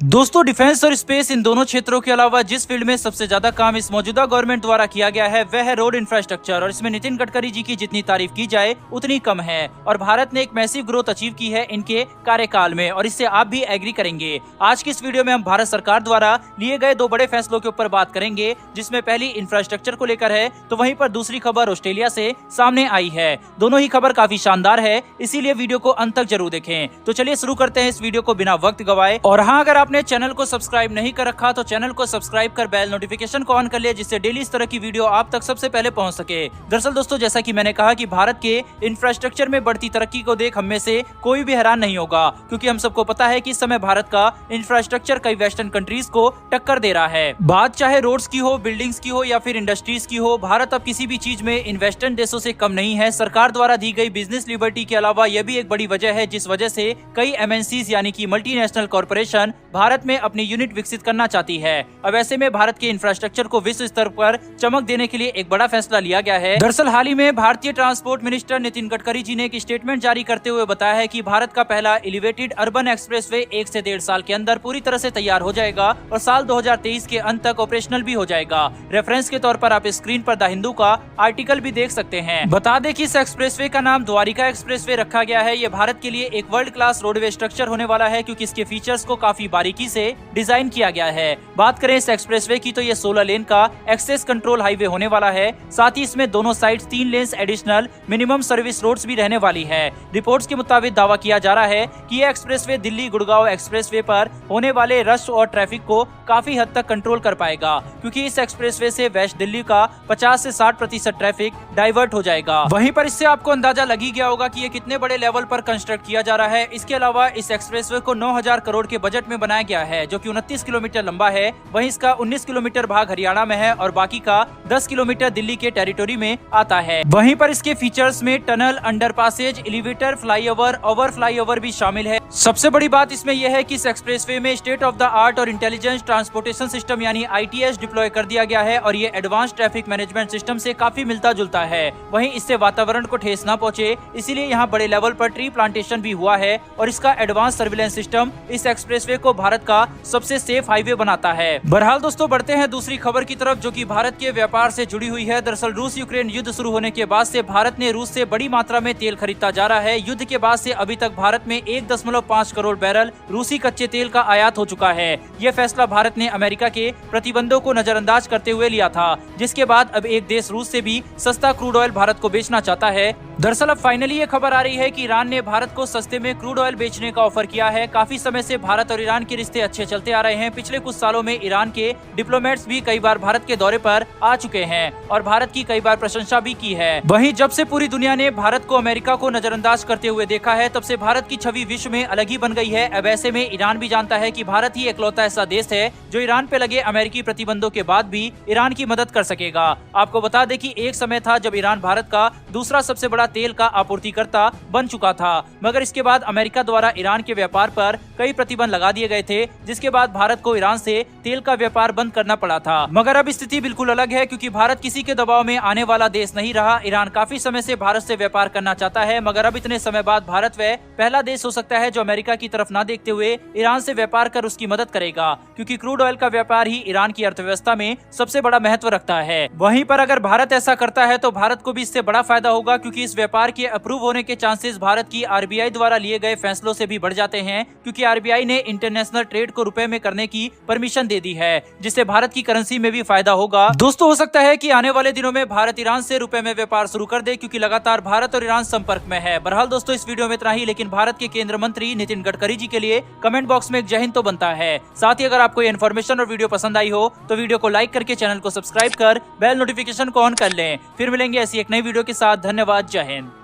दोस्तों, डिफेंस और space in दोनों क्षेत्रों के अलावा जिस फील्ड में सबसे ज्यादा काम इस मौजूदा गवर्नमेंट द्वारा किया गया है वह है रोड इंफ्रास्ट्रक्चर। और इसमें नितिन गडकरी जी की जितनी तारीफ की जाए उतनी कम है। और भारत ने एक मैसिव ग्रोथ अचीव की है इनके कार्यकाल में, और इससे आप भी एग्री करेंगे। आज की इस वीडियो में हम भारत सरकार द्वारा लिए गए दो बड़े फैसलों के ऊपर बात करेंगे, जिसमें पहली इंफ्रास्ट्रक्चर को लेकर है तो वहीं पर दूसरी खबर ऑस्ट्रेलिया से सामने आई है। दोनों ही खबर काफी शानदार है, इसीलिए वीडियो को अंत तक जरूर देखें। तो चलिए शुरू करते हैं इस वीडियो को बिना वक्त गवाए। और हाँ, अगर आपने चैनल को सब्सक्राइब नहीं कर रखा तो चैनल को सब्सक्राइब कर बेल नोटिफिकेशन को ऑन कर ले, जिससे डेली इस तरह की वीडियो आप तक सबसे पहले पहुंच सके। दरअसल दोस्तों, जैसा कि मैंने कहा कि भारत के इंफ्रास्ट्रक्चर में बढ़ती तरक्की को देख हम में से कोई भी हैरान नहीं होगा, क्योंकि हम सबको पता है कि इस समय भारत का इंफ्रास्ट्रक्चर कई वेस्टर्न कंट्रीज को टक्कर दे रहा है। बात चाहे रोड्स की हो, बिल्डिंग्स की हो या फिर इंडस्ट्रीज की हो, भारत अब किसी भी चीज में इन वेस्टर्न देशों से कम नहीं है। सरकार द्वारा दी गई बिजनेस लिबर्टी के अलावा यह भी एक बड़ी वजह है, जिस वजह से कई एमएनसीज यानी कि मल्टीनेशनल कॉर्पोरेशन भारत में अपनी यूनिट विकसित करना चाहती है। अब ऐसे में भारत के इंफ्रास्ट्रक्चर को विश्व स्तर पर चमक देने के लिए एक बड़ा फैसला लिया गया है। दरअसल हाल ही में भारतीय ट्रांसपोर्ट मिनिस्टर नितिन गडकरी जी ने एक स्टेटमेंट जारी करते हुए बताया है कि भारत का पहला एलिवेटेड अर्बन एक्सप्रेसवे 1 से 1.5 साल के अंदर पूरी तरह से तैयार हो जाएगा और साल 2023 के अंत तक ऑपरेशनल भी हो जाएगा। रेफरेंस के तौर पर आप स्क्रीन पर द हिंदू का आर्टिकल भी देख सकते हैं। बता दें कि इस एक्सप्रेसवे का नाम द्वारिका एक्सप्रेसवे रखा गया है। ये भारत के लिए एक वर्ल्ड क्लास रोडवे स्ट्रक्चर होने वाला है, क्योंकि इसके फीचर्स को काफी बारीकी से डिजाइन किया गया है। बात करें इस एक्सप्रेसवे की तो ये 16 लेन का एक्सेस कंट्रोल हाईवे होने वाला है। साथ ही इसमें दोनों side 3 lanes additional minimum service roads भी रहने वाली है। रिपोर्ट्स के मुताबिक दावा किया जा रहा है कि यह एक्सप्रेसवे दिल्ली गुड़गांव एक्सप्रेसवे पर होने वाले रश और ट्रैफिक को काफी हद तक कंट्रोल कर पाएगा, क्योंकि इस एक्सप्रेसवे से वेस्ट दिल्ली का 50 से 60% ट्रैफिक डाइवर्ट हो जाएगा। वहीं पर इससे आपको अंदाजा लग ही गया होगा कि ये कितने बड़े लेवल पर कंस्ट्रक्ट किया जा रहा है। इसके अलावा इस एक्सप्रेसवे को 9000 करोड़ के बजट में बनाया गया है, जो कि 29 किलोमीटर लंबा है। वहीं इसका 19 किलोमीटर भाग हरियाणा में है और बाकी का 10 किलोमीटर दिल्ली के टेरिटोरी में आता है। वहीं पर इसके फीचर्स में tunnel, underpasses, elevator, flyover, over flyover भी शामिल है। सबसे बड़ी बात इसमें यह है कि इस एक्सप्रेसवे में स्टेट ऑफ द आर्ट और इंटेलिजेंस ट्रांसपोर्टेशन सिस्टम यानी ITS डिप्लॉय कर दिया गया है, और ये एडवांस ट्रैफिक मैनेजमेंट सिस्टम से काफी मिलता जुलता है। वहीं इससे वातावरण को ठेस न पहुंचे, इसीलिए यहाँ बड़े लेवल पर ट्री प्लांटेशन भी हुआ है, और इसका एडवांस सर्विलेंस सिस्टम इस एक्सप्रेसवे को भारत का सबसे सेफ हाईवे बनाता है। बहरहाल दोस्तों, बढ़ते हैं दूसरी खबर की तरफ, जो कि भारत के व्यापार से जुड़ी हुई है। दरअसल रूस यूक्रेन युद्ध शुरू होने के बाद से भारत ने रूस से बड़ी मात्रा में तेल खरीदता जा रहा है। युद्ध के बाद से अभी तक भारत में 1.5 करोड़ बैरल रूसी कच्चे तेल का आयात हो चुका है। यह फैसला भारत ने अमेरिका के प्रतिबंधों को नजरअंदाज करते हुए लिया था, जिसके बाद अब एक देश रूस से भी सस्ता क्रूड ऑयल भारत को बेचना चाहता है। दरअसल अब फाइनली ये खबर आ रही है कि ईरान ने भारत को सस्ते में क्रूड ऑयल बेचने का ऑफर किया है। काफी समय से भारत और ईरान के रिश्ते अच्छे चलते आ रहे हैं। पिछले कुछ सालों में ईरान के डिप्लोमेट्स भी कई बार भारत के दौरे पर आ चुके हैं और भारत की कई बार प्रशंसा भी की है। वहीं जब से पूरी दुनिया ने भारत को अमेरिका को नजरअंदाज करते हुए देखा है, तब से भारत की छवि विश्व में अलग ही बन गई है। अब ऐसे में ईरान भी जानता है कि भारत ही इकलौता ऐसा देश है जो ईरान पे लगे अमेरिकी प्रतिबंधों के बाद भी ईरान की मदद कर सकेगा। आपको बता दें कि एक समय था जब ईरान भारत का दूसरा सबसे बड़ा तेल का आपूर्तिकर्ता बन चुका था, मगर इसके बाद अमेरिका द्वारा ईरान के व्यापार पर कई प्रतिबंध लगा दिए गए थे, जिसके बाद भारत को ईरान से तेल का व्यापार बंद करना पड़ा था। मगर अब स्थिति बिल्कुल अलग है, क्योंकि भारत किसी के दबाव में आने वाला देश नहीं रहा। ईरान काफी समय से भारत से व्यापार करना चाहता है, मगर अब इतने समय बाद भारत वह पहला देश हो सकता है जो अमेरिका की तरफ न देखते हुए ईरान से व्यापार कर उसकी मदद करेगा, क्योंकि क्रूड ऑयल का व्यापार ही ईरान की अर्थव्यवस्था में सबसे बड़ा महत्व रखता है। वहीं पर अगर भारत ऐसा करता है तो भारत को भी इससे बड़ा फायदा होगा, क्योंकि इस व्यापार के अप्रूव होने के चांसेस भारत की RBI द्वारा लिए गए फैसलों से भी बढ़ जाते हैं, क्योंकि RBI ने इंटरनेशनल ट्रेड को रुपए में करने की परमिशन दे दी है, जिससे भारत की करेंसी में भी फायदा होगा। दोस्तों, हो सकता है कि आने वाले दिनों में भारत ईरान से रुपए में व्यापार शुरू कर दे, क्योंकि लगातार भारत और ईरान संपर्क में है। बहरहाल दोस्तों, इस वीडियो में इतना ही, लेकिन भारत के केंद्रीय मंत्री नितिन गडकरी जी के लिए कमेंट बॉक्स में एक जय हिंद तो बनता है। साथ ही अगर आपको ये इन्फॉर्मेशन और वीडियो पसंद आई हो तो वीडियो को लाइक करके चैनल को सब्सक्राइब कर बेल नोटिफिकेशन को ऑन कर लें। फिर मिलेंगे ऐसी एक नई वीडियो के साथ। धन्यवाद। जय हिंद।